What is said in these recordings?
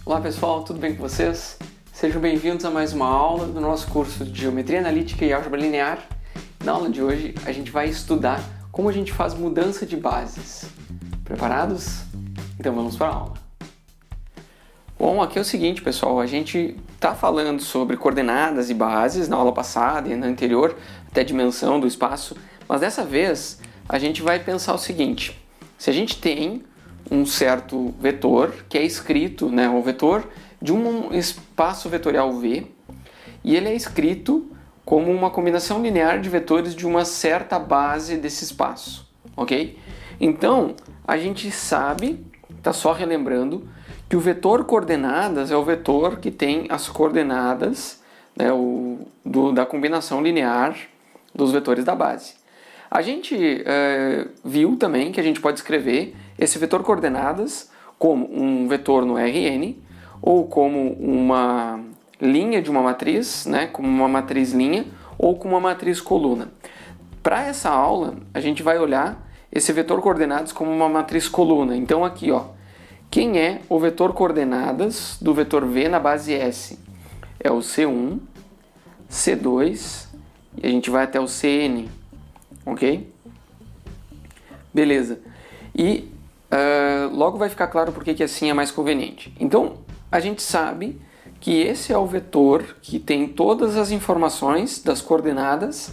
Olá pessoal, tudo bem com vocês? Sejam bem-vindos a mais uma aula do nosso curso de Geometria Analítica e Álgebra Linear. Na aula de hoje a gente vai estudar como a gente faz mudança de bases. Preparados? Então vamos para a aula. Bom, aqui é o seguinte pessoal, a gente está falando sobre coordenadas e bases na aula passada e na anterior, até dimensão do espaço, mas dessa vez a gente vai pensar o seguinte: se a gente tem um certo vetor que é escrito, o vetor de um espaço vetorial V, e ele é escrito como uma combinação linear de vetores de uma certa base desse espaço, ok? Então, a gente sabe, está só relembrando, que o vetor coordenadas é o vetor que tem as coordenadas da combinação linear dos vetores da base. A gente viu também que a gente pode escrever esse vetor coordenadas como um vetor no Rn, ou como uma linha de uma matriz, como uma matriz linha, ou como uma matriz coluna. Para essa aula, a gente vai olhar esse vetor coordenadas como uma matriz coluna. Então aqui, quem é o vetor coordenadas do vetor V na base S? É o C1, C2, e a gente vai até o Cn. Ok? Beleza. E logo vai ficar claro por que assim é mais conveniente. Então, a gente sabe que esse é o vetor que tem todas as informações das coordenadas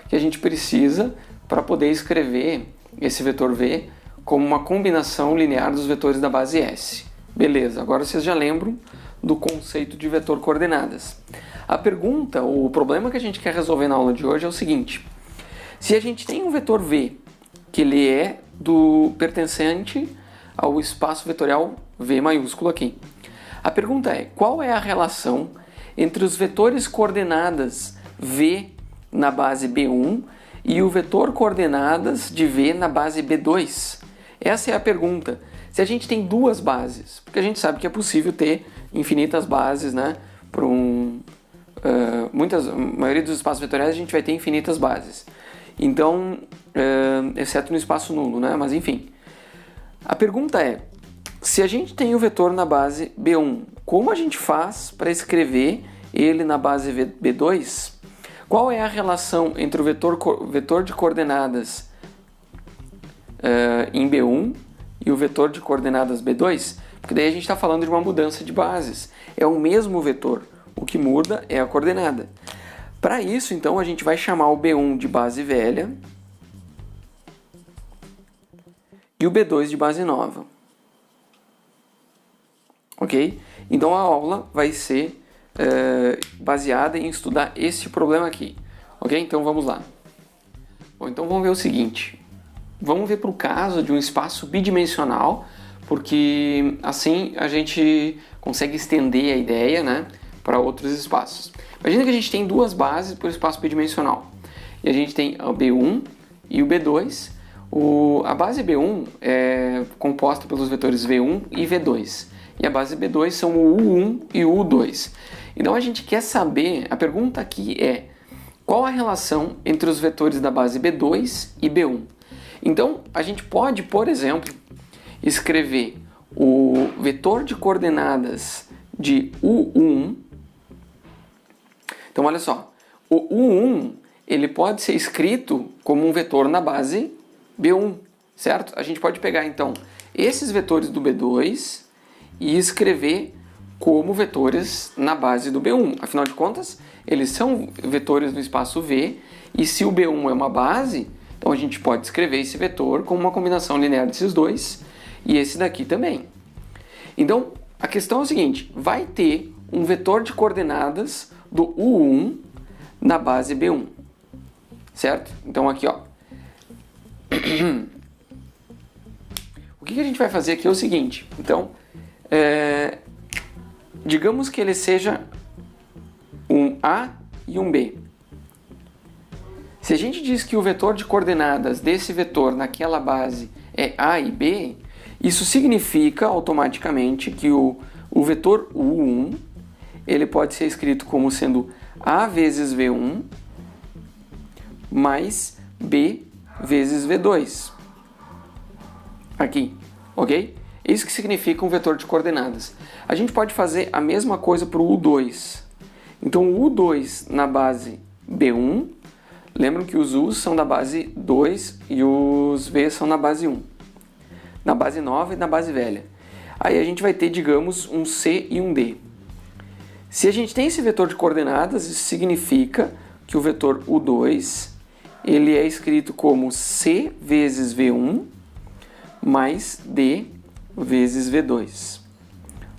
que a gente precisa para poder escrever esse vetor V como uma combinação linear dos vetores da base S. Beleza, agora vocês já lembram do conceito de vetor coordenadas. A pergunta, o problema que a gente quer resolver na aula de hoje é o seguinte: se a gente tem um vetor V, que ele é pertencente ao espaço vetorial V maiúsculo aqui, a pergunta é: qual é a relação entre os vetores coordenadas V na base B1 e o vetor coordenadas de V na base B2? Essa é a pergunta. Se a gente tem duas bases, porque a gente sabe que é possível ter infinitas bases, por a maioria dos espaços vetoriais a gente vai ter infinitas bases. Então, exceto no espaço nulo, mas enfim. A pergunta é: se a gente tem o vetor na base B1, como a gente faz para escrever ele na base B2? Qual é a relação entre o vetor de coordenadas em B1 e o vetor de coordenadas B2? Porque daí a gente está falando de uma mudança de bases. É o mesmo vetor, o que muda é a coordenada. Para isso, então, a gente vai chamar o B1 de base velha e o B2 de base nova. Ok? Então a aula vai ser baseada em estudar esse problema aqui. Ok? Então vamos lá. Bom, então vamos ver o seguinte. Vamos ver para o caso de um espaço bidimensional, porque assim a gente consegue estender a ideia, para outros espaços. Imagina que a gente tem duas bases por espaço bidimensional. E a gente tem o B1 e o B2. A base B1 é composta pelos vetores V1 e V2. E a base B2 são o U1 e o U2. Então a gente quer saber, a pergunta aqui é: qual a relação entre os vetores da base B2 e B1? Então a gente pode, por exemplo, escrever o vetor de coordenadas de U1. Então olha só, o U1 ele pode ser escrito como um vetor na base B1, certo? A gente pode pegar então esses vetores do B2 e escrever como vetores na base do B1. Afinal de contas, eles são vetores no espaço V, e se o B1 é uma base, então a gente pode escrever esse vetor como uma combinação linear desses dois, e esse daqui também. Então, a questão é o seguinte: vai ter um vetor de coordenadas do U1 na base B1, certo? Então aqui, o que a gente vai fazer aqui é o seguinte. Então, digamos que ele seja um A e um B. Se a gente diz que o vetor de coordenadas desse vetor naquela base é A e B, isso significa automaticamente que o vetor U1 ele pode ser escrito como sendo A vezes V1 mais B vezes V2. Aqui, ok? Isso que significa um vetor de coordenadas. A gente pode fazer a mesma coisa para o U2. Então o U2 na base B1, lembram que os U's são da base 2 e os V's são na base 1. Na base nova e na base velha. Aí a gente vai ter, digamos, um C e um D. Se a gente tem esse vetor de coordenadas, isso significa que o vetor U2 ele é escrito como C vezes V1 mais D vezes V2.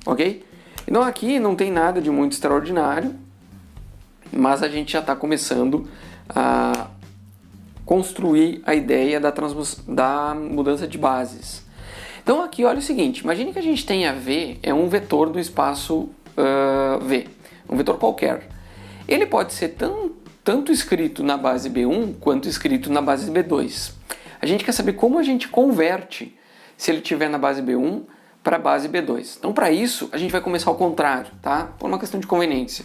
Ok? Então aqui não tem nada de muito extraordinário, mas a gente já está começando a construir a ideia da mudança de bases. Então aqui olha o seguinte, imagine que a gente tenha V, é um vetor do espaço V, um vetor qualquer. Ele pode ser tanto escrito na base B1 quanto escrito na base B2. A gente quer saber como a gente converte se ele estiver na base B1 para a base B2. Então para isso a gente vai começar ao contrário, tá? Por uma questão de conveniência.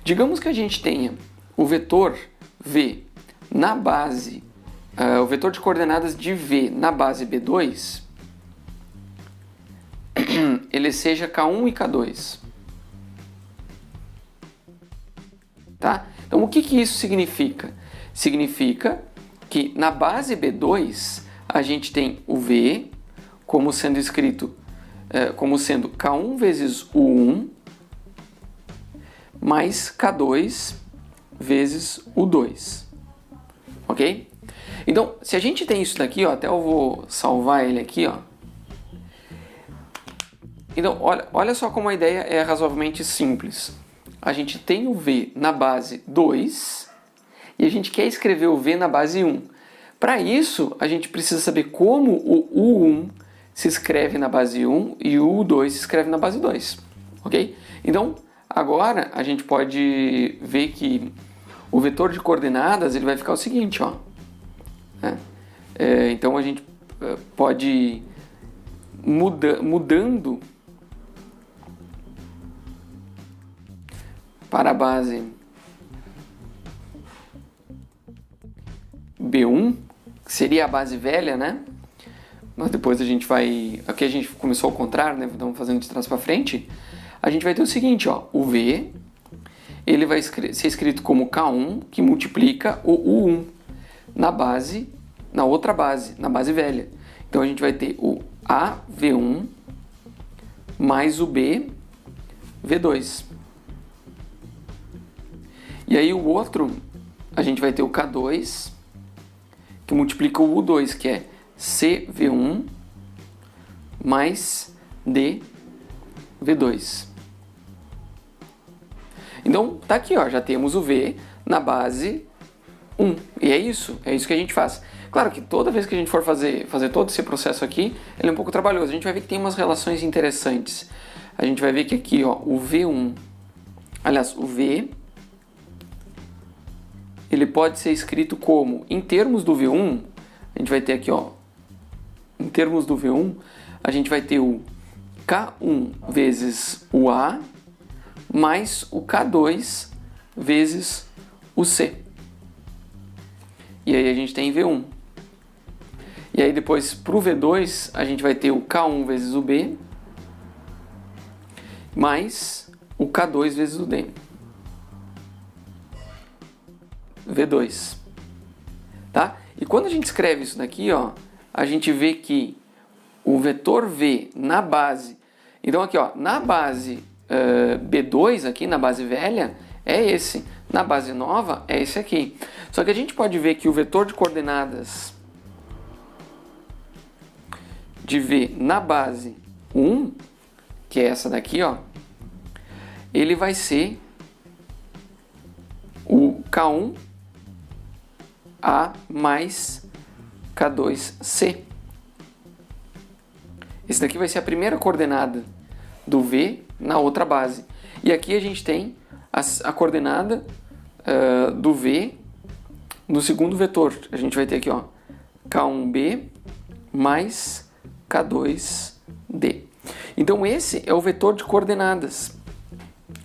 Digamos que a gente tenha o vetor V na base, o vetor de coordenadas de V na base B2, ele seja K1 e K2. Tá? Então o que isso significa? Significa que na base B2 a gente tem o V como sendo escrito como sendo K1 vezes U1 mais K2 vezes U2. Ok? Então, se a gente tem isso daqui, ó, até eu vou salvar ele aqui, ó. Então, olha só como a ideia é razoavelmente simples. A gente tem o V na base 2 e a gente quer escrever o V na base 1. Para isso, a gente precisa saber como o U1 se escreve na base 1 e o U2 se escreve na base 2. Ok? Então, agora a gente pode ver que o vetor de coordenadas ele vai ficar o seguinte, ó. Então a gente pode ir mudando para a base B1, que seria a base velha, né? Mas depois a gente vai... Aqui a gente começou ao contrário, né? Então fazendo de trás para frente. A gente vai ter o seguinte, ó. O V, ele vai ser escrito como K1, que multiplica o U1 na outra base, na base velha. Então a gente vai ter o AV1 mais o BV2. E aí o outro, a gente vai ter o K2, que multiplica o U2, que é CV1 mais DV2. Então, tá aqui, ó, já temos o V na base 1. E é isso que a gente faz. Claro que toda vez que a gente for fazer todo esse processo aqui, ele é um pouco trabalhoso. A gente vai ver que tem umas relações interessantes. A gente vai ver que aqui, ó, o V1, aliás, o V, ele pode ser escrito como, em termos do V1, a gente vai ter aqui, ó, em termos do V1, a gente vai ter o K1 vezes o A mais o K2 vezes o C. E aí a gente tem V1. E aí depois para o V2 a gente vai ter o K1 vezes o B mais o K2 vezes o D. V2. Tá? E quando a gente escreve isso daqui, ó, a gente vê que o vetor V na base... Então aqui, ó, na base B2, aqui na base velha, é esse. Na base nova, é esse aqui. Só que a gente pode ver que o vetor de coordenadas de V na base 1, que é essa daqui, ó, ele vai ser o K1 A mais K2C. Esse daqui vai ser a primeira coordenada do V na outra base. E aqui a gente tem a coordenada do V no segundo vetor. A gente vai ter aqui, ó, K1B mais K2D. Então esse é o vetor de coordenadas,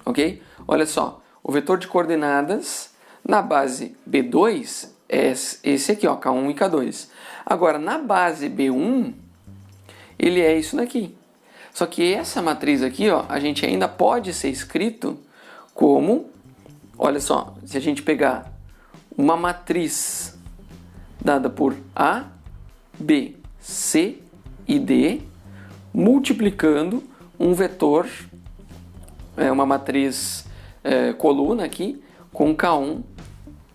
ok? Olha só, o vetor de coordenadas na base B2 é esse aqui, ó, K1 e K2. Agora, na base B1, ele é isso daqui. Só que essa matriz aqui, ó, a gente ainda pode ser escrito como, olha só, se a gente pegar uma matriz dada por A, B, C e D, multiplicando um vetor, uma matriz coluna aqui, com K1,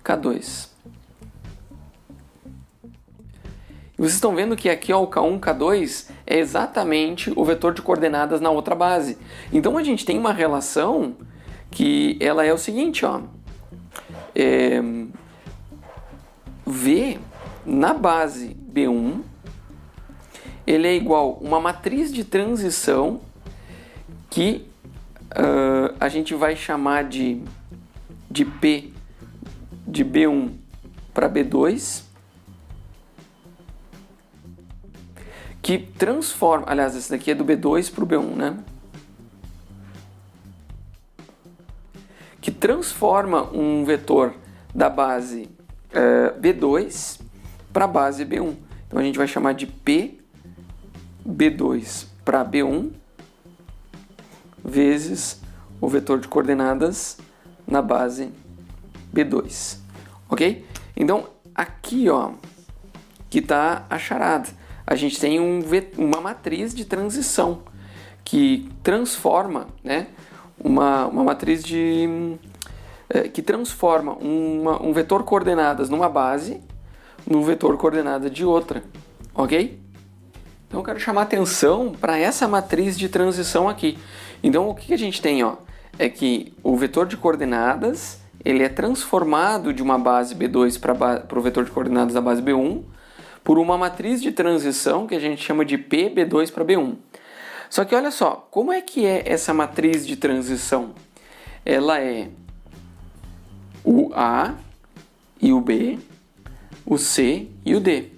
K2. E vocês estão vendo que aqui ó, o K1, K2 é exatamente o vetor de coordenadas na outra base. Então a gente tem uma relação que ela é o seguinte, ó, V na base B1 ele é igual a uma matriz de transição que a gente vai chamar de P de B1 para B2, que transforma, aliás, esse daqui é do B2 para o B1, né? Que transforma um vetor da base B2 para a base B1. Então a gente vai chamar de P B2 para B1 vezes o vetor de coordenadas na base B2, ok? Então aqui, ó, que está a charada. A gente tem uma matriz de transição que transforma, né, uma matriz que transforma um vetor coordenadas numa base no vetor coordenada de outra, ok? Então eu quero chamar atenção para essa matriz de transição aqui. Então o que a gente tem, ó, é que o vetor de coordenadas ele é transformado de uma base B2 para o vetor de coordenadas da base B1 por uma matriz de transição que a gente chama de P B2 para B1. Só que olha só, como é que é essa matriz de transição? Ela é o A e o B, o C e o D,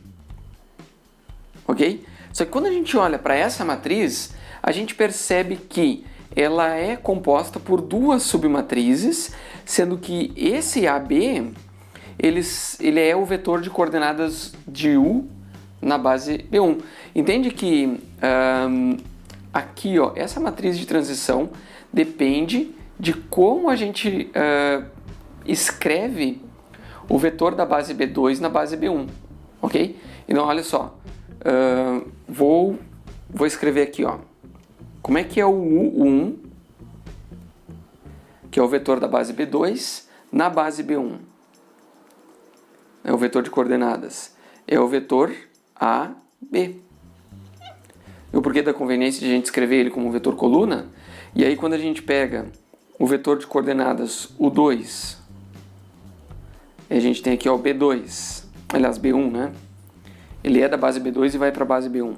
ok? Só que quando a gente olha para essa matriz, a gente percebe que ela é composta por duas submatrizes, sendo que esse AB ele é o vetor de coordenadas de U na base B1. Entende que aqui, ó, essa matriz de transição depende de como a gente escreve o vetor da base B2 na base B1, ok? Então, olha só, vou escrever aqui, ó, como é que é o U1, que é o vetor da base B2, na base B1. É o vetor de coordenadas. É o vetor AB. E o porquê da conveniência de a gente escrever ele como vetor coluna? E aí quando a gente pega o vetor de coordenadas U2, a gente tem aqui ó, o B2, aliás B1, né? Ele é da base B2 e vai para a base B1.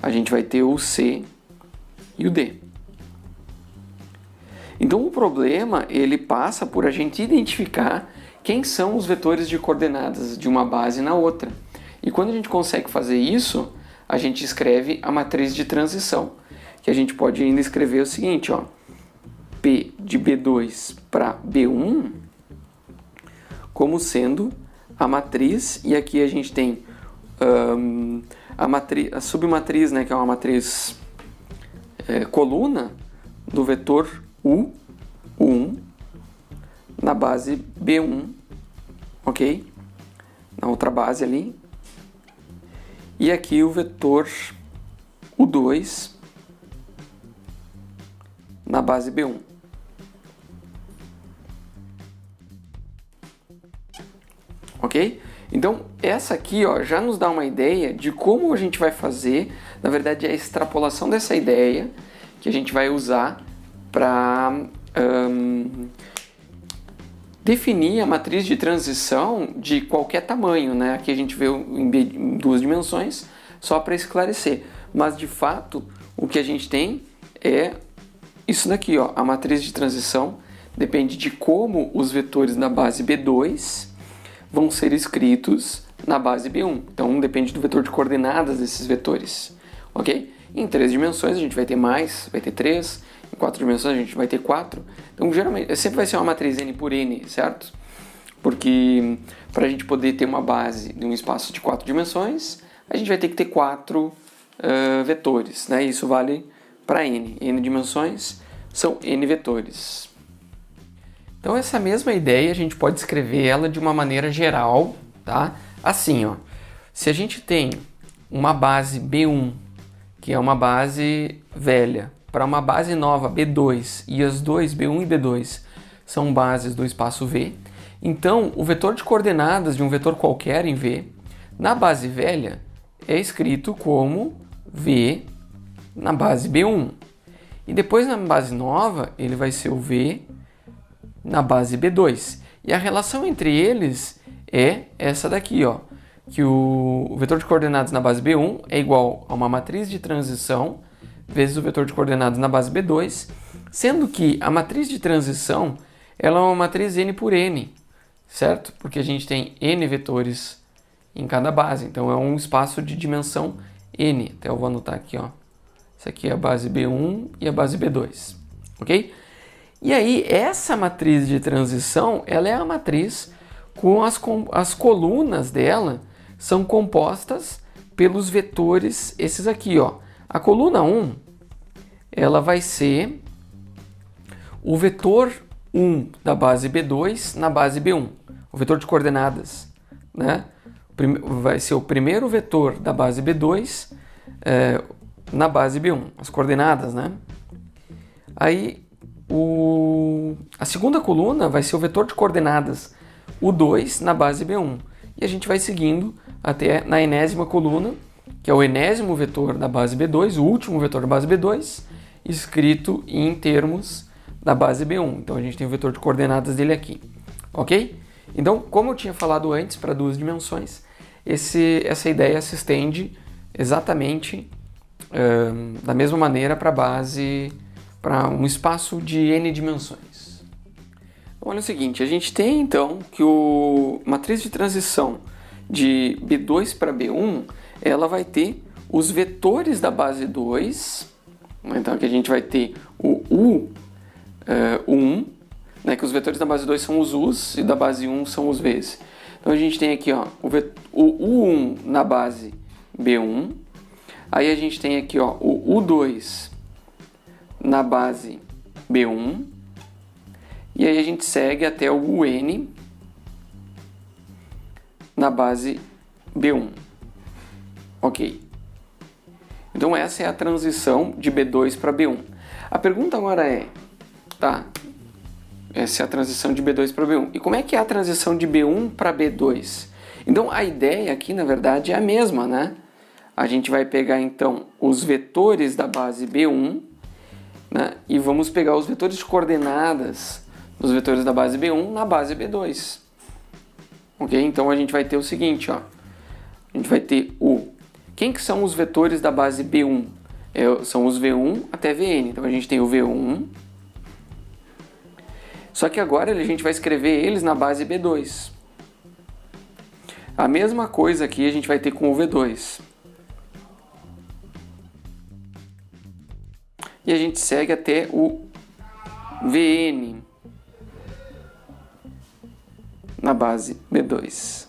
A gente vai ter o C e o D. Então o problema ele passa por a gente identificar quem são os vetores de coordenadas de uma base na outra. E quando a gente consegue fazer isso, a gente escreve a matriz de transição, que a gente pode ainda escrever o seguinte, ó, P de B2 para B1 como sendo a matriz, e aqui a gente tem a submatriz, né, que é uma matriz coluna do vetor U1 na base B1, ok? Na outra base ali. E aqui o vetor U2 na base B1. Ok? Então, essa aqui ó, já nos dá uma ideia de como a gente vai fazer, na verdade, a extrapolação dessa ideia que a gente vai usar para definir a matriz de transição de qualquer tamanho, né? Aqui a gente vê em duas dimensões, só para esclarecer. Mas, de fato, o que a gente tem é isso daqui, ó. A matriz de transição depende de como os vetores da base B2 vão ser escritos na base B1. Então, depende do vetor de coordenadas desses vetores, ok? Em 3 dimensões a gente vai ter mais, vai ter 3. Em 4 dimensões a gente vai ter 4. Então, geralmente, sempre vai ser uma matriz N por N, certo? Porque para a gente poder ter uma base de um espaço de 4 dimensões, a gente vai ter que ter 4 vetores, né? Isso vale para n. N dimensões são n vetores. Então essa mesma ideia a gente pode escrever ela de uma maneira geral, tá? Assim, ó. Se a gente tem uma base B1, que é uma base velha, para uma base nova B2, e as dois, B1 e B2, são bases do espaço V, então o vetor de coordenadas de um vetor qualquer em V, na base velha, é escrito como V na base B1. E depois na base nova, ele vai ser o V na base B2. E a relação entre eles é essa daqui, ó, que o vetor de coordenadas na base B1 é igual a uma matriz de transição vezes o vetor de coordenadas na base B2, sendo que a matriz de transição ela é uma matriz n por n, certo? Porque a gente tem n vetores em cada base, então é um espaço de dimensão n. Até eu vou anotar aqui, ó. Isso aqui é a base B1 e a base B2, ok? E aí, essa matriz de transição, ela é a matriz com as colunas dela são compostas pelos vetores, esses aqui, ó. A coluna 1, ela vai ser o vetor 1 da base B2 na base B1, o vetor de coordenadas, né? Vai ser o primeiro vetor da base B2 na base B1, as coordenadas, né? Aí, a segunda coluna vai ser o vetor de coordenadas, o 2 na base B1. E a gente vai seguindo até na enésima coluna, que é o enésimo vetor da base B2, o último vetor da base B2, escrito em termos da base B1. Então a gente tem o vetor de coordenadas dele aqui, ok? Então, como eu tinha falado antes, para duas dimensões, essa ideia se estende exatamente da mesma maneira para a base, para um espaço de n dimensões. Então, olha o seguinte, a gente tem então que a matriz de transição de B2 para B1, ela vai ter os vetores da base 2, então aqui a gente vai ter o U1, né, que os vetores da base 2 são os U's e da base 1 são os V's. Então a gente tem aqui, ó, o U1 na base B1, aí a gente tem aqui, ó, o U2 na base B1, e aí a gente segue até o UN na base B1. Ok. Então essa é a transição de B2 para B1. A pergunta agora é, tá, essa é a transição de B2 para B1. E como é que é a transição de B1 para B2? Então a ideia aqui, na verdade, é a mesma, né? A gente vai pegar então os vetores da base B1, né, e vamos pegar os vetores de coordenadas dos vetores da base B1 na base B2. Ok? Então a gente vai ter o seguinte, ó. A gente vai ter quem que são os vetores da base B1? São os V1 até Vn. Então a gente tem o V1. Só que agora a gente vai escrever eles na base B2. A mesma coisa aqui a gente vai ter com o V2. E a gente segue até o Vn na base B2.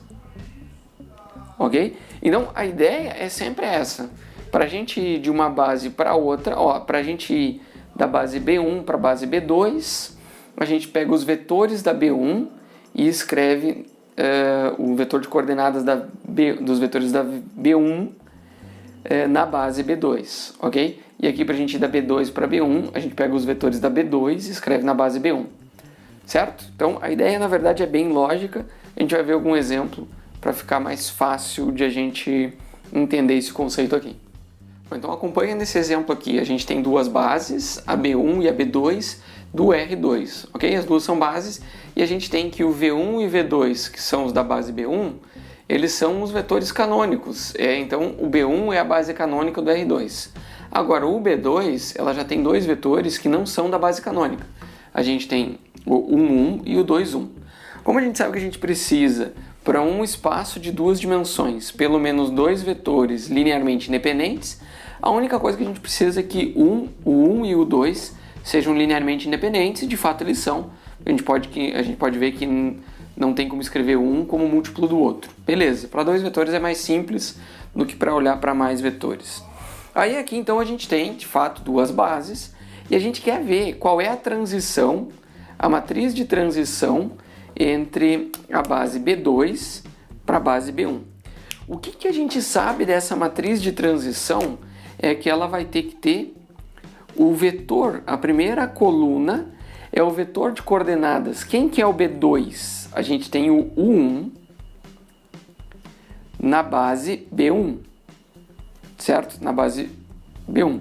Ok? Então a ideia é sempre essa. Para a gente ir de uma base para outra, para a gente ir da base B1 para a base B2, a gente pega os vetores da B1 e escreve o vetor de coordenadas dos vetores da B1 na base B2, ok? E aqui para a gente ir da B2 para B1, a gente pega os vetores da B2 e escreve na base B1, certo? Então a ideia na verdade é bem lógica, a gente vai ver algum exemplo para ficar mais fácil de a gente entender esse conceito aqui. Bom, então acompanha nesse exemplo aqui, a gente tem duas bases, a B1 e a B2 do R2, ok? As duas são bases e a gente tem que o V1 e V2, que são os da base B1, eles são os vetores canônicos, então o B1 é a base canônica do R2. Agora o B2, ela já tem dois vetores que não são da base canônica. A gente tem o 1,1 e o 2,1. Como a gente sabe que a gente precisa, para um espaço de duas dimensões, pelo menos dois vetores linearmente independentes, a única coisa que a gente precisa é que o 1 e o 2 sejam linearmente independentes, e de fato eles são. A gente pode ver que não tem como escrever um como múltiplo do outro. Beleza, para dois vetores é mais simples do que para olhar para mais vetores. Aí aqui então a gente tem, de fato, duas bases e a gente quer ver qual é a transição, a matriz de transição entre a base B2 para a base B1. O que a gente sabe dessa matriz de transição é que ela vai ter que ter o vetor, a primeira coluna é o vetor de coordenadas. Quem que é o B2? A gente tem o U1 na base B1, certo? Na base B1.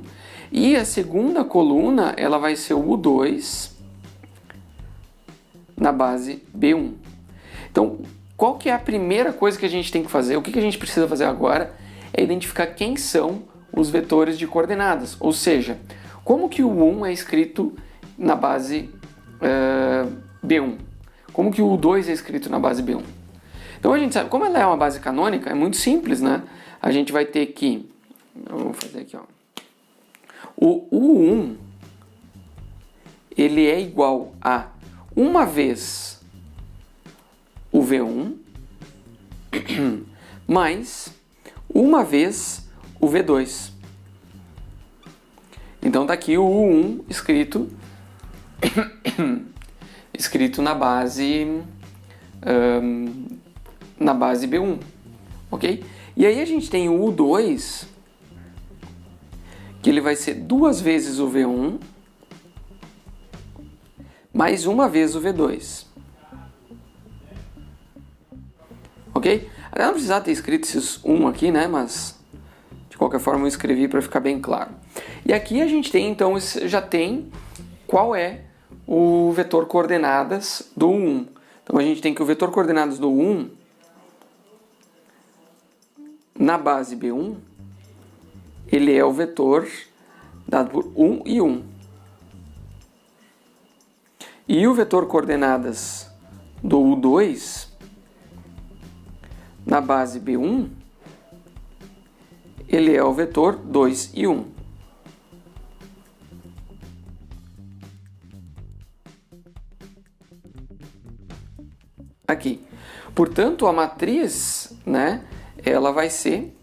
E a segunda coluna, ela vai ser o U2 na base B1. Então, qual que é a primeira coisa que a gente tem que fazer? O que a gente precisa fazer agora é identificar quem são os vetores de coordenadas. Ou seja, como que o U1 é escrito na base B1? Como que o U2 é escrito na base B1? Então a gente sabe, como ela é uma base canônica, é muito simples, né? A gente vai ter que, eu vou fazer aqui, ó. O U1, ele é igual a uma vez o V1 mais uma vez o V2. Então tá aqui o U1 escrito escrito na base B1, ok? E aí a gente tem o U2 que ele vai ser duas vezes o V1 mais uma vez o V2. Ok? Eu não precisava ter escrito esses 1 aqui, né? Mas de qualquer forma eu escrevi para ficar bem claro. E aqui a gente tem, então, já tem qual é o vetor coordenadas do 1. Então a gente tem que o vetor coordenadas do 1 na base B1, ele é o vetor dado por 1 e 1. E o vetor coordenadas do U2 na base B1, ele é o vetor 2 e 1. Aqui. Portanto, a matriz, né, ela vai ser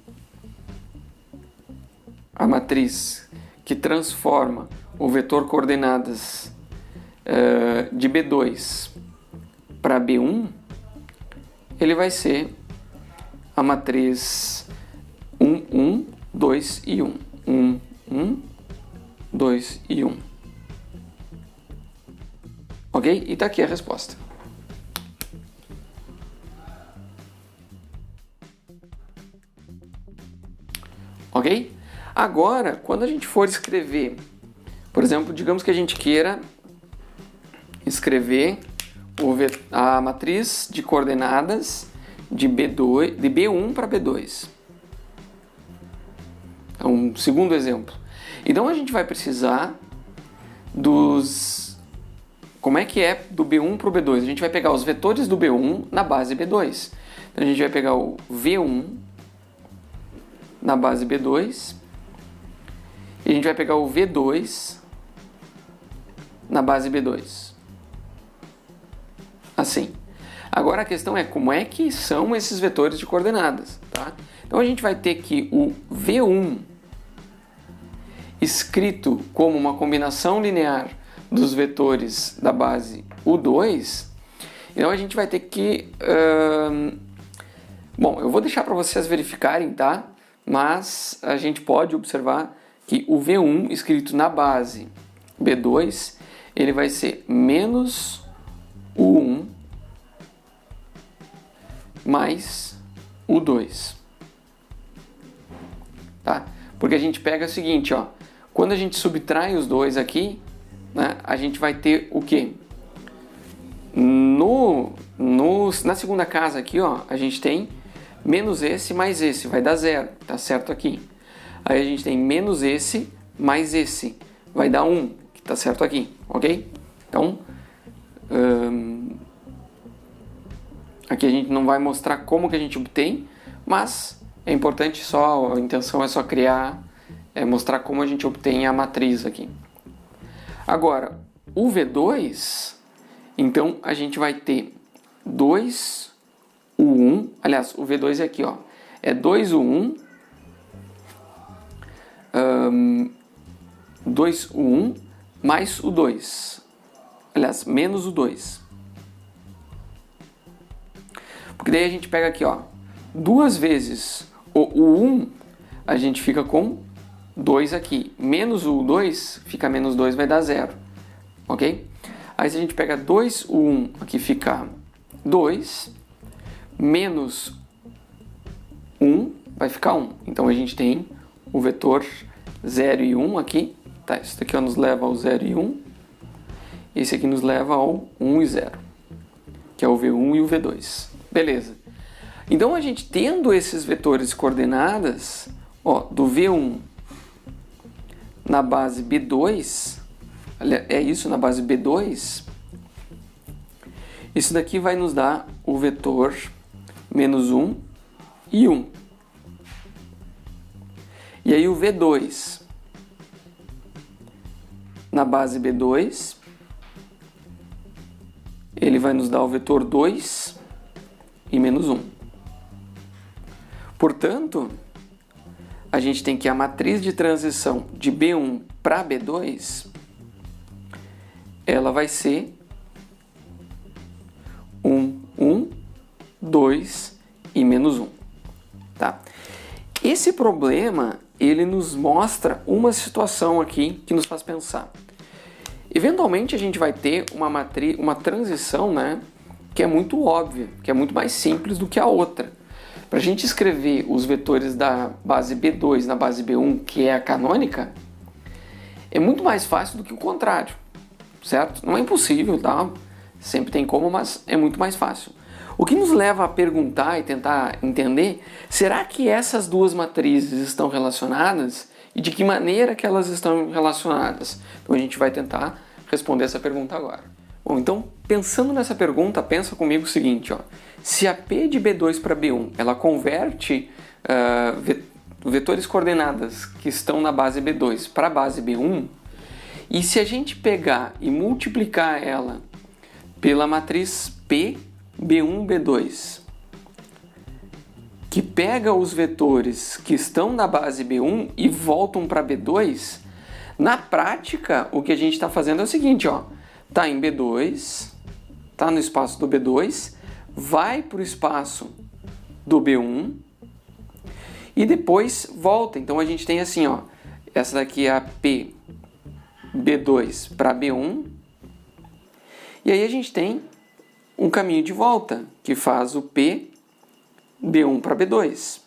a matriz que transforma o vetor coordenadas de B2 para B1, ele vai ser a matriz 1, 1, 2 e 1. 1, 1, 2 e 1. Ok? E está aqui a resposta. Ok? Agora, quando a gente for escrever, por exemplo, digamos que a gente queira escrever a matriz de coordenadas de B1 para B2. É um segundo exemplo. Então a gente vai precisar dos... Como é que é do B1 para o B2? A gente vai pegar os vetores do B1 na base B2. Então a gente vai pegar o V1 na base B2 e a gente vai pegar o V2 na base B2. Assim. Agora a questão é como é que são esses vetores de coordenadas, tá? Então a gente vai ter que o V1 escrito como uma combinação linear dos vetores da base U2, então a gente vai ter que... Bom, eu vou deixar para vocês verificarem, tá? Mas a gente pode observar que o V1 escrito na base B2, ele vai ser menos U1 mais U2. Tá? Porque a gente pega o seguinte, ó, quando a gente subtrai os dois aqui, né, a gente vai ter o quê? Na segunda casa aqui, ó, a gente tem menos esse mais esse, vai dar zero, tá certo aqui. Aí a gente tem menos esse mais esse, vai dar 1, que tá certo aqui, ok? Então, aqui a gente não vai mostrar como que a gente obtém, mas é importante só, a intenção é só criar, mostrar como a gente obtém a matriz aqui. Agora, o V2, então a gente vai ter 2U1, aliás, o V2 é aqui, ó, é 2U1 2U1 mais o 2. Aliás, menos o 2. Porque daí a gente pega aqui, ó, 2 vezes o U1, a gente fica com 2 aqui. Menos o 2, fica menos 2, vai dar 0. Ok? Aí se a gente pega 2U1, aqui fica 2, menos 1, vai ficar 1. Então a gente tem o vetor 0 e 1 aqui. Tá, isso daqui ó, nos leva ao 0 e 1. Esse aqui nos leva ao 1 e 0, que é o V1 e o V2. Beleza. Então a gente tendo esses vetores coordenadas, ó, do V1 na base B2, é isso, na base B2, isso daqui vai nos dar o vetor menos 1 e 1. E aí o V2 na base B2, ele vai nos dar o vetor 2 e menos 1. Portanto, a gente tem que a matriz de transição de B1 para B2, ela vai ser 1, 1, 2 e menos 1. Tá? Esse problema, ele nos mostra uma situação aqui que nos faz pensar. Eventualmente a gente vai ter uma transição, né, que é muito óbvia, que é muito mais simples do que a outra. Para a gente escrever os vetores da base B2 na base B1, que é a canônica, é muito mais fácil do que o contrário, certo? Não é impossível, tá? Sempre tem como, mas é muito mais fácil. O que nos leva a perguntar e tentar entender, será que essas duas matrizes estão relacionadas e de que maneira que elas estão relacionadas? Então a gente vai tentar responder essa pergunta agora. Bom, então pensando nessa pergunta, pensa comigo o seguinte, ó. Se a P de B2 para B1, ela converte vetores coordenadas que estão na base B2 para a base B1, e se a gente pegar e multiplicar ela pela matriz P B1, B2, que pega os vetores que estão na base B1 e voltam para B2, na prática, o que a gente está fazendo é o seguinte, ó, tá em B2, tá no espaço do B2, vai para o espaço do B1 e depois volta. Então a gente tem assim, ó, essa daqui é a P B2 para B1, e aí a gente tem um caminho de volta, que faz o P B1 para B2.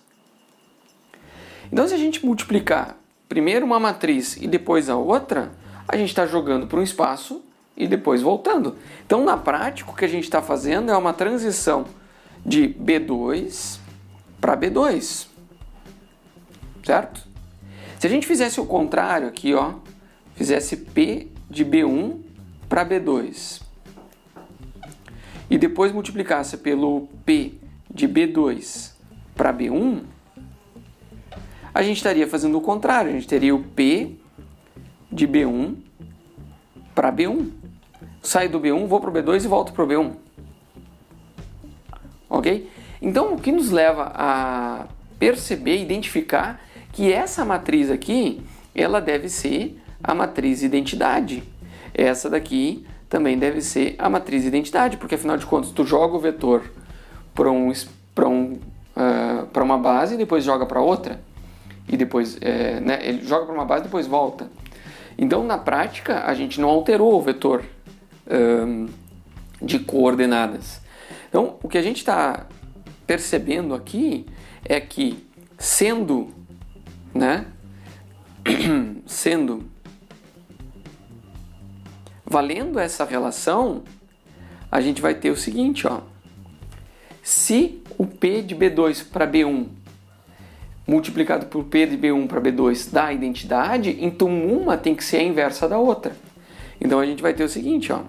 Então, se a gente multiplicar primeiro uma matriz e depois a outra, a gente está jogando para um espaço e depois voltando. Então, na prática, o que a gente está fazendo é uma transição de B2 para B2. Certo? Se a gente fizesse o contrário aqui, ó, fizesse P de B1 para B2, e depois multiplicasse pelo P de B2 para B1, a gente estaria fazendo o contrário. A gente teria o P de B1 para B1. Saio do B1, vou para o B2 e volto para o B1. Ok? Então, o que nos leva a perceber, identificar que essa matriz aqui, ela deve ser a matriz identidade. Essa daqui também deve ser a matriz identidade, porque afinal de contas tu joga o vetor para uma base e depois joga para outra, e depois ele joga para uma base e depois volta. Então na prática a gente não alterou o vetor de coordenadas. Então o que a gente está percebendo aqui é que sendo valendo essa relação, a gente vai ter o seguinte, ó. Se o P de B2 para B1 multiplicado por P de B1 para B2 dá a identidade, então uma tem que ser a inversa da outra. Então a gente vai ter o seguinte, ó.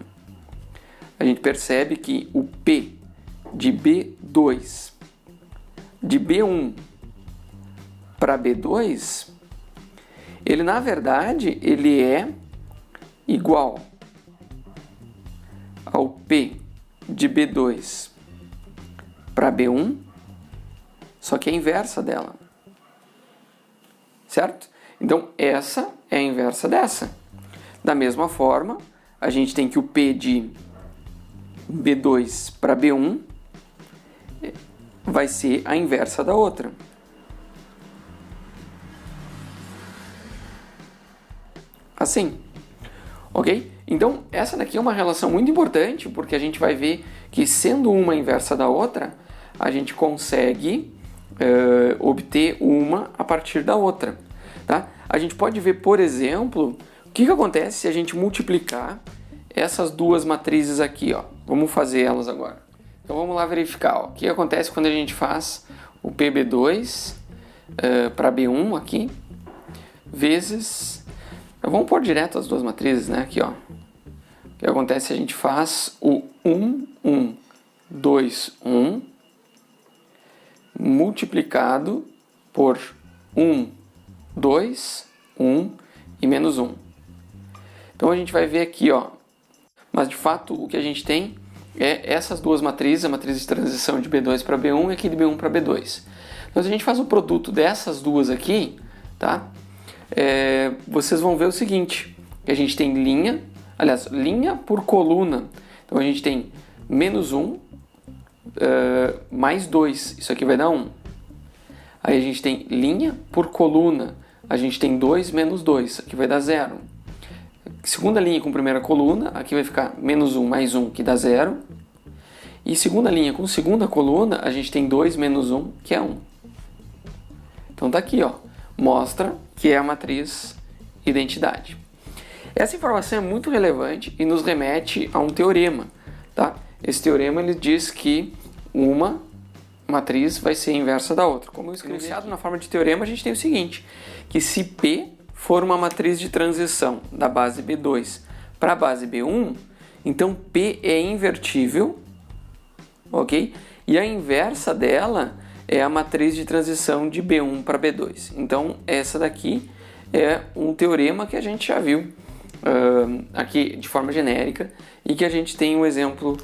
A gente percebe que o P de B2 de B1 para B2, ele na verdade ele é igual ao P de B2 para B1, só que é a inversa dela, certo? Então, essa é a inversa dessa. Da mesma forma, a gente tem que o P de B2 para B1 vai ser a inversa da outra. Assim, ok? Então, essa daqui é uma relação muito importante, porque a gente vai ver que, sendo uma inversa da outra, a gente consegue obter uma a partir da outra. Tá? A gente pode ver, por exemplo, o que acontece se a gente multiplicar essas duas matrizes aqui. Ó. Vamos fazer elas agora. Então, vamos lá verificar. Ó. O que acontece quando a gente faz o PB2 para B1 aqui, vezes... Vamos pôr direto as duas matrizes, né? Aqui, ó. O que acontece se a gente faz o 1, 1, 2, 1 multiplicado por 1, 2, 1 e menos 1. Então a gente vai ver aqui, ó. Mas de fato o que a gente tem é essas duas matrizes, a matriz de transição de B2 para B1 e aqui de B1 para B2. Então se a gente faz o produto dessas duas aqui, tá? Vocês vão ver o seguinte, que a gente tem linha, aliás, linha por coluna. Então a gente tem menos 1 mais 2, isso aqui vai dar 1. Aí a gente tem linha por coluna, a gente tem 2 menos 2, aqui vai dar 0. Segunda linha com primeira coluna, aqui vai ficar menos 1 mais 1, que dá 0. E segunda linha com segunda coluna, a gente tem 2 menos 1, que é 1. Então tá aqui, ó, mostra que é a matriz identidade. Essa informação é muito relevante e nos remete a um teorema, tá? Esse teorema ele diz que uma matriz vai ser a inversa da outra. Como eu escrevi enunciado na forma de teorema, a gente tem o seguinte, que se P for uma matriz de transição da base B2 para a base B1, então P é invertível, ok? E a inversa dela é a matriz de transição de B1 para B2. Então, essa daqui é um teorema que a gente já viu aqui de forma genérica e que a gente tem um exemplo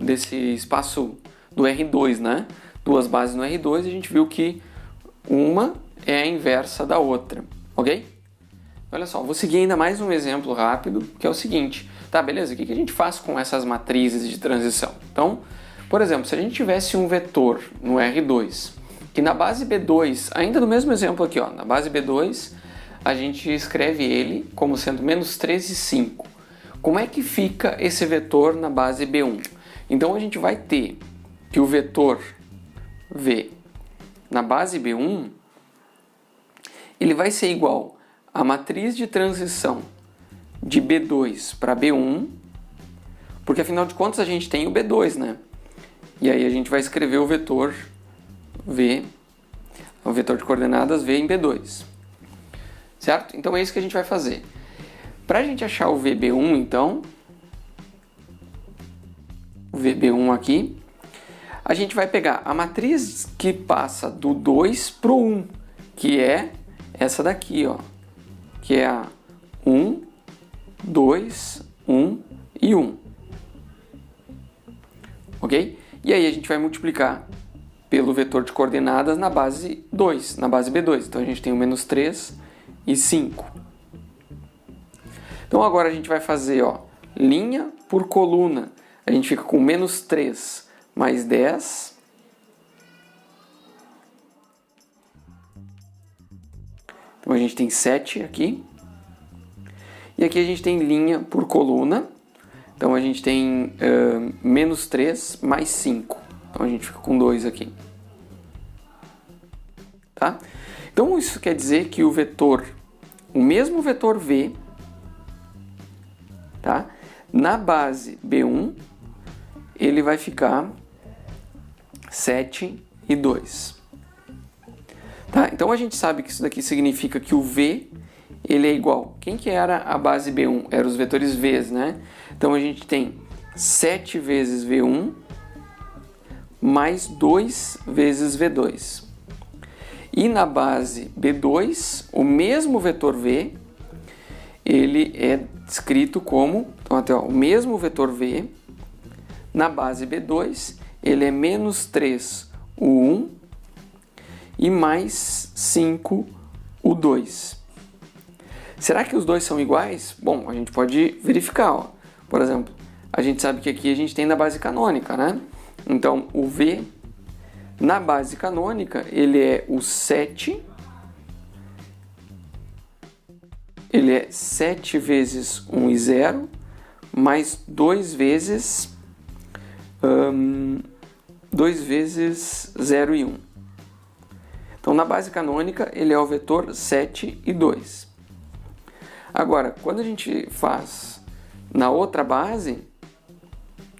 desse espaço do R2, né? Duas bases no R2 e a gente viu que uma é a inversa da outra, ok? Olha só, vou seguir ainda mais um exemplo rápido, que é o seguinte. Tá, beleza, o que a gente faz com essas matrizes de transição? Então, por exemplo, se a gente tivesse um vetor no R2, que na base B2, ainda no mesmo exemplo aqui, ó, na base B2, a gente escreve ele como sendo menos 3 e 5. Como é que fica esse vetor na base B1? Então a gente vai ter que o vetor V na base B1, ele vai ser igual à matriz de transição de B2 para B1, porque afinal de contas a gente tem o B2, né? E aí a gente vai escrever o vetor V, o vetor de coordenadas V em B2. Certo? Então é isso que a gente vai fazer. Para a gente achar o VB1, então, o VB1 aqui, a gente vai pegar a matriz que passa do 2 para o 1, que é essa daqui, ó, que é a 1, 2, 1 e 1. Ok? E aí a gente vai multiplicar pelo vetor de coordenadas na base 2, na base B2. Então a gente tem o menos 3 e 5. Então agora a gente vai fazer, ó, linha por coluna. A gente fica com menos 3 mais 10. Então a gente tem 7 aqui. E aqui a gente tem linha por coluna. Então a gente tem menos 3 mais 5. Então a gente fica com 2 aqui. Tá? Então isso quer dizer que o vetor, o mesmo vetor V, tá? Na base B1, ele vai ficar 7 e 2. Tá? Então a gente sabe que isso daqui significa que o V ele é igual. Quem que era a base B1? Eram os vetores V's, né? Então a gente tem 7 vezes V1 mais 2 vezes V2. E na base B2, o mesmo vetor V, ele é escrito como, então até ó, o mesmo vetor V, na base B2, ele é menos 3 o 1 e mais 5 o o 2. Será que os dois são iguais? Bom, a gente pode verificar. Ó. Por exemplo, a gente sabe que aqui a gente tem na base canônica, né? Então, o V na base canônica, ele é o 7. Ele é 7 vezes 1 e 0, mais 2 vezes 0 e 1. Então, na base canônica, ele é o vetor 7 e 2. Agora, quando a gente faz na outra base,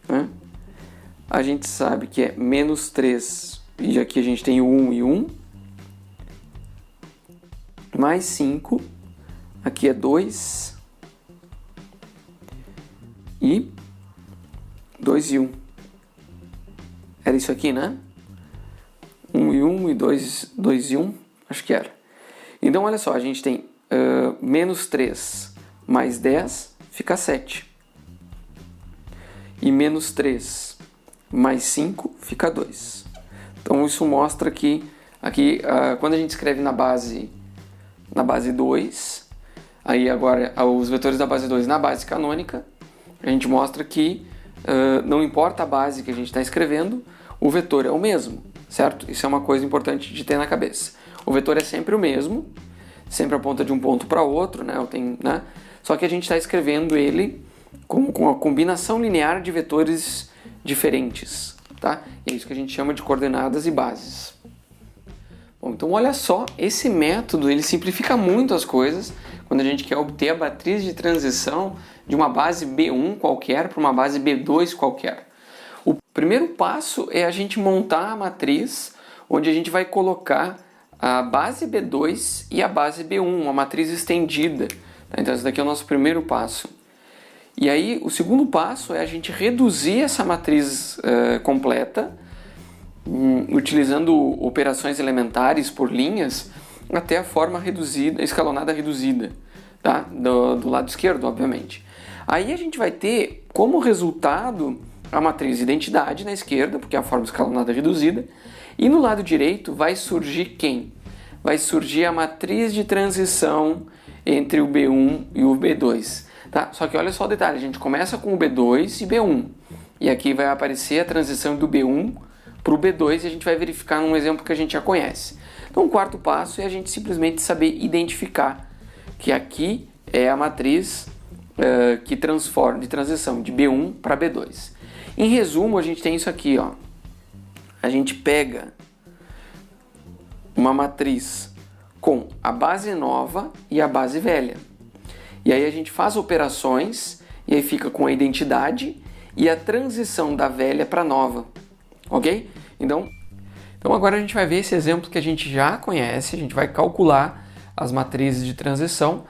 né, a gente sabe que é menos 3, e aqui a gente tem o 1 e 1, mais 5, aqui é 2, e 2 e 1. Era isso aqui, né? 1 e 1 e 2 e 1, acho que era. Então, olha só, a gente tem menos 3 mais 10 fica 7. E menos 3 mais 5 fica 2. Então, isso mostra que aqui, quando a gente escreve na base 2, aí agora os vetores da base 2 na base canônica, a gente mostra que não importa a base que a gente está escrevendo, o vetor é o mesmo, certo? Isso é uma coisa importante de ter na cabeça. O vetor é sempre o mesmo, sempre aponta de um ponto para outro, né? Só que a gente está escrevendo ele com a combinação linear de vetores diferentes, tá? É isso que a gente chama de coordenadas e bases. Bom, então olha só, esse método ele simplifica muito as coisas quando a gente quer obter a matriz de transição de uma base B1 qualquer para uma base B2 qualquer. O primeiro passo é a gente montar a matriz onde a gente vai colocar a base B2 e a base B1, uma matriz estendida. Então esse daqui é o nosso primeiro passo. E aí o segundo passo é a gente reduzir essa matriz completa, utilizando operações elementares por linhas, até a forma reduzida, escalonada reduzida, tá? Do lado esquerdo, obviamente. Aí a gente vai ter como resultado a matriz identidade na esquerda, porque é a forma escalonada reduzida, e no lado direito vai surgir quem? Vai surgir a matriz de transição entre o B1 e o B2. Tá? Só que olha só o detalhe, a gente começa com o B2 e B1. E aqui vai aparecer a transição do B1 para o B2 e a gente vai verificar num exemplo que a gente já conhece. Então o quarto passo é a gente simplesmente saber identificar que aqui é a matriz que transforma de transição de B1 para B2. Em resumo, a gente tem isso aqui, ó. A gente pega uma matriz com a base nova e a base velha. E aí a gente faz operações e aí fica com a identidade e a transição da velha para nova. Ok? Então agora a gente vai ver esse exemplo que a gente já conhece. A gente vai calcular as matrizes de transição,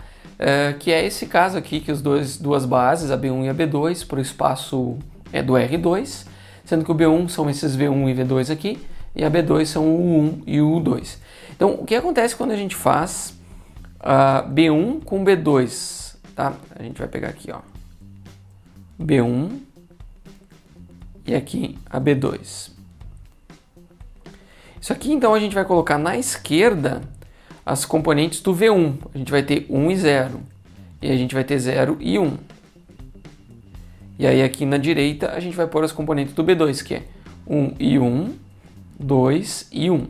que é esse caso aqui, que as duas bases, a B1 e a B2, por espaço do R2, sendo que o B1 são esses V1 e V2 aqui, e a B2 são o U1 e o U2. Então, o que acontece quando a gente faz B1 com B2? Tá? A gente vai pegar aqui, ó, B1 e aqui a B2. Isso aqui, então, a gente vai colocar na esquerda as componentes do V1. A gente vai ter 1 e 0, e a gente vai ter 0 e 1. E aí aqui na direita a gente vai pôr as componentes do B2, que é 1 e 1, 2 e 1.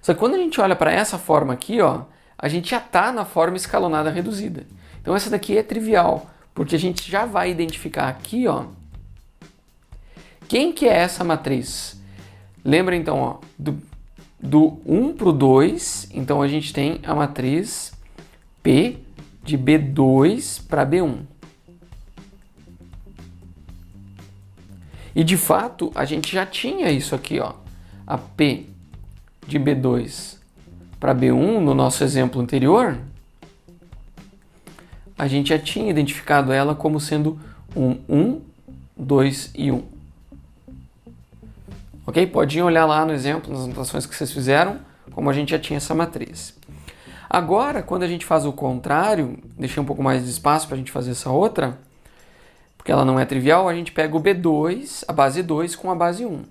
Só que quando a gente olha para essa forma aqui, ó, a gente já está na forma escalonada reduzida. Então essa daqui é trivial, porque a gente já vai identificar aqui, ó, quem que é essa matriz. Lembra então, ó, do 1 para o 2, então a gente tem a matriz P de B2 para B1. E de fato, a gente já tinha isso aqui, ó, a P de B2 para B1 no nosso exemplo anterior. A gente já tinha identificado ela como sendo 1, 2 e 1. Ok? Podem olhar lá no exemplo, nas anotações que vocês fizeram, como a gente já tinha essa matriz. Agora, quando a gente faz o contrário, deixei um pouco mais de espaço para a gente fazer essa outra, porque ela não é trivial, a gente pega o B2, a base 2, com a base 1.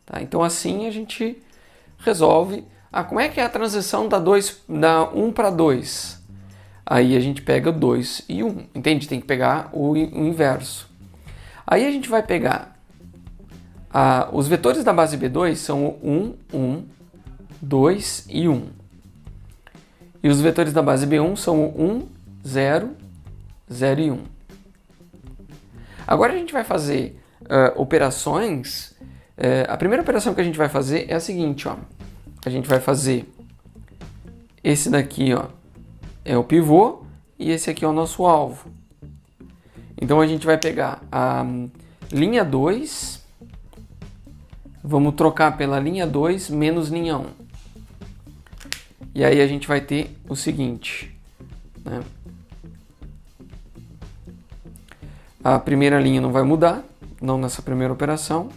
Tá? Então assim a gente resolve como é que é a transição da 1 para 2? Aí a gente pega 2 e 1, entende? Tem que pegar o inverso. Aí a gente vai pegar os vetores da base B2 são o 1, 1, 2 e 1. E os vetores da base B1 são o 1, 0, 0 e 1. Agora a gente vai fazer operações. A primeira operação que a gente vai fazer é a seguinte, ó. A gente vai fazer esse daqui, ó, é o pivô e esse aqui é o nosso alvo. Então a gente vai pegar a linha 2, vamos trocar pela linha 2 menos linha 1. E aí a gente vai ter o seguinte, né? A primeira linha não vai mudar, não nessa primeira operação.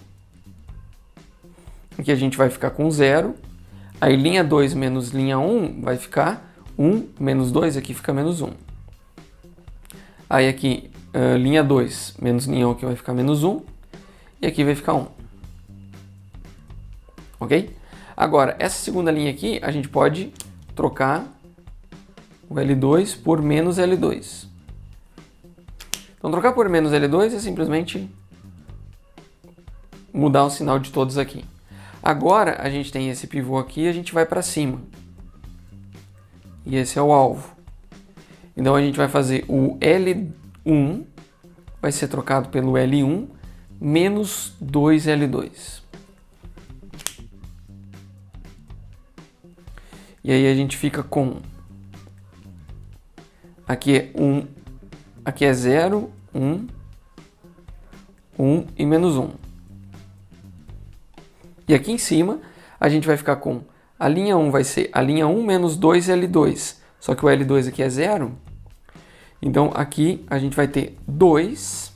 Aqui a gente vai ficar com 0. Aí linha 2 menos linha 1 vai ficar 1 menos 2, aqui fica menos 1. Aí aqui, linha 2 menos linha 1 aqui vai ficar menos 1. E aqui vai ficar 1. Ok? Agora, essa segunda linha aqui, a gente pode trocar o L2 por menos L2. Então, trocar por menos L2 é simplesmente mudar o sinal de todos aqui. Agora, a gente tem esse pivô aqui, a gente vai para cima. E esse é o alvo. Então, a gente vai fazer o L1, vai ser trocado pelo L1, menos 2L2. E aí a gente fica com... Aqui é 0, 1, 1 e menos 1. E aqui em cima, a gente vai ficar com... A linha 1 vai ser a linha 1 menos 2L2. Só que o L2 aqui é 0. Então, aqui a gente vai ter 2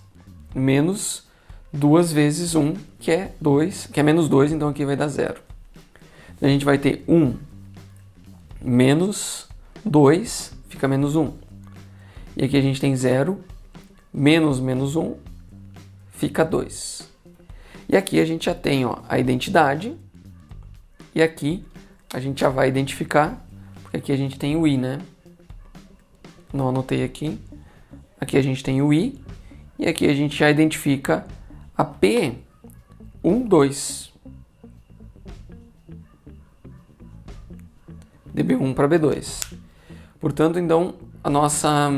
menos 2 vezes 1, que é 2, que é menos 2, então aqui vai dar 0. Então, a gente vai ter 1 menos 2, fica menos 1. E aqui a gente tem 0, menos 1, fica 2. E aqui a gente já tem, ó, a identidade. E aqui a gente já vai identificar, porque aqui a gente tem o i, né? Não anotei aqui. Aqui a gente tem o i. E aqui a gente já identifica a P12. De B1 para B2. Portanto, então, a nossa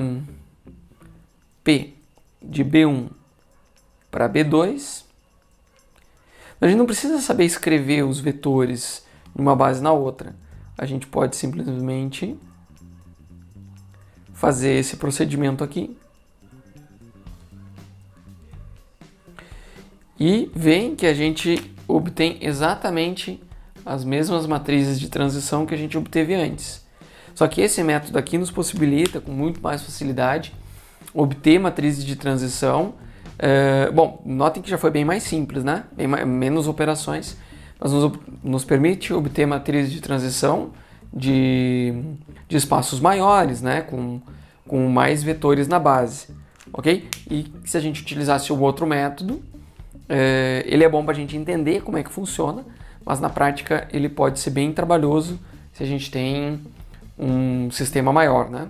P de B1 para B2, a gente não precisa saber escrever os vetores de uma base na outra. A gente pode simplesmente fazer esse procedimento aqui. E veem que a gente obtém exatamente as mesmas matrizes de transição que a gente obteve antes. Só que esse método aqui nos possibilita, com muito mais facilidade, obter matrizes de transição. Bom, notem que já foi bem mais simples, né? Menos operações, mas nos permite obter matrizes de transição de espaços maiores, né? Com mais vetores na base, ok? E se a gente utilizasse o outro método, ele é bom para a gente entender como é que funciona, mas na prática ele pode ser bem trabalhoso se a gente tem um sistema maior, né?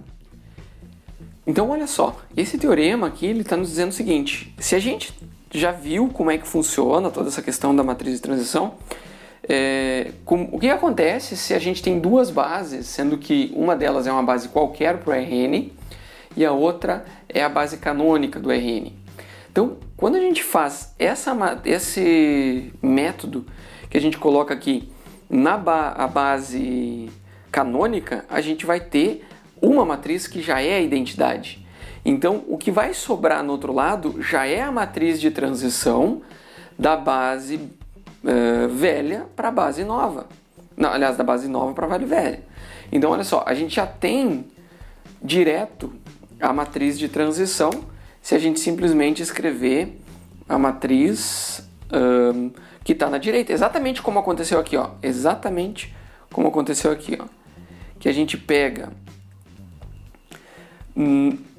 Então, olha só, esse teorema aqui ele está nos dizendo o seguinte: se a gente já viu como é que funciona toda essa questão da matriz de transição, o que acontece se a gente tem duas bases, sendo que uma delas é uma base qualquer para o RN e a outra é a base canônica do RN? Então, quando a gente faz esse método que a gente coloca aqui a base canônica, a gente vai ter uma matriz que já é a identidade. Então, o que vai sobrar no outro lado já é a matriz de transição da base velha para a base nova. Não, aliás, da base nova para a base velha. Então, olha só, a gente já tem direto a matriz de transição se a gente simplesmente escrever a matriz que está na direita. Exatamente como aconteceu aqui, ó. Exatamente como aconteceu aqui, ó. Que a gente pega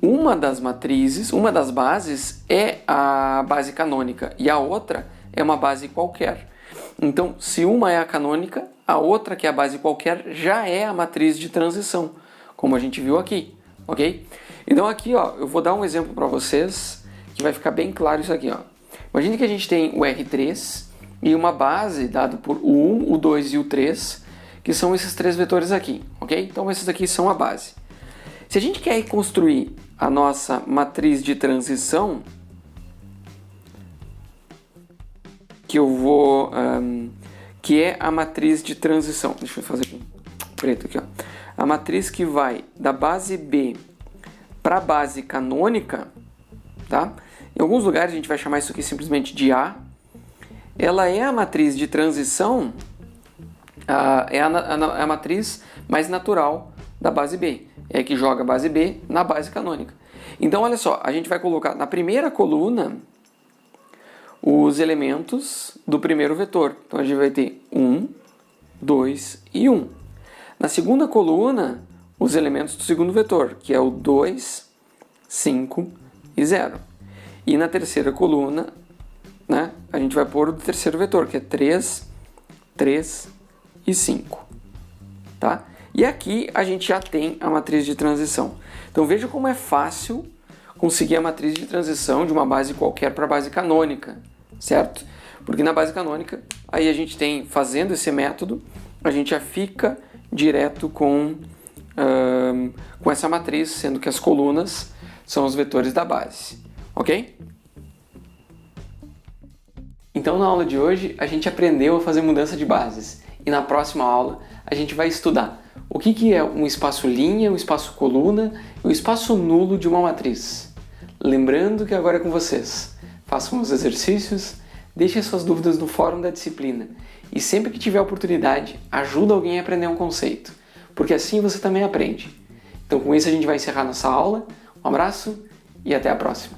uma das matrizes, uma das bases é a base canônica e a outra é uma base qualquer. Então, se uma é a canônica, a outra, que é a base qualquer, já é a matriz de transição, como a gente viu aqui, ok? Então aqui, ó, eu vou dar um exemplo para vocês, que vai ficar bem claro isso aqui, ó. Imagine que a gente tem o R3 e uma base dada por o 1, o 2 e o 3, que são esses três vetores aqui, ok? Então esses aqui são a base. Se a gente quer construir a nossa matriz de transição, que é a matriz de transição. Deixa eu fazer aqui, preto aqui, ó. A matriz que vai da base B para a base canônica, tá? Em alguns lugares a gente vai chamar isso aqui simplesmente de A. Ela é a matriz de transição, é a matriz mais natural da base B. É que joga a base B na base canônica. Então, olha só, a gente vai colocar na primeira coluna os elementos do primeiro vetor. Então, a gente vai ter 1, 2 e 1. Na segunda coluna, os elementos do segundo vetor, que é o 2, 5 e 0. E na terceira coluna, né, a gente vai pôr o terceiro vetor, que é 3, 3 e 5. Tá? E aqui a gente já tem a matriz de transição. Então, veja como é fácil conseguir a matriz de transição de uma base qualquer para a base canônica, certo? Porque na base canônica, aí a gente tem, fazendo esse método, a gente já fica direto com essa matriz, sendo que as colunas são os vetores da base, ok? Então, na aula de hoje, a gente aprendeu a fazer mudança de bases. E na próxima aula, a gente vai estudar o que é um espaço linha, um espaço coluna e um espaço nulo de uma matriz. Lembrando que agora é com vocês. Façam os exercícios, deixem suas dúvidas no fórum da disciplina e sempre que tiver oportunidade, ajuda alguém a aprender um conceito, porque assim você também aprende. Então com isso a gente vai encerrar nossa aula. Um abraço e até a próxima.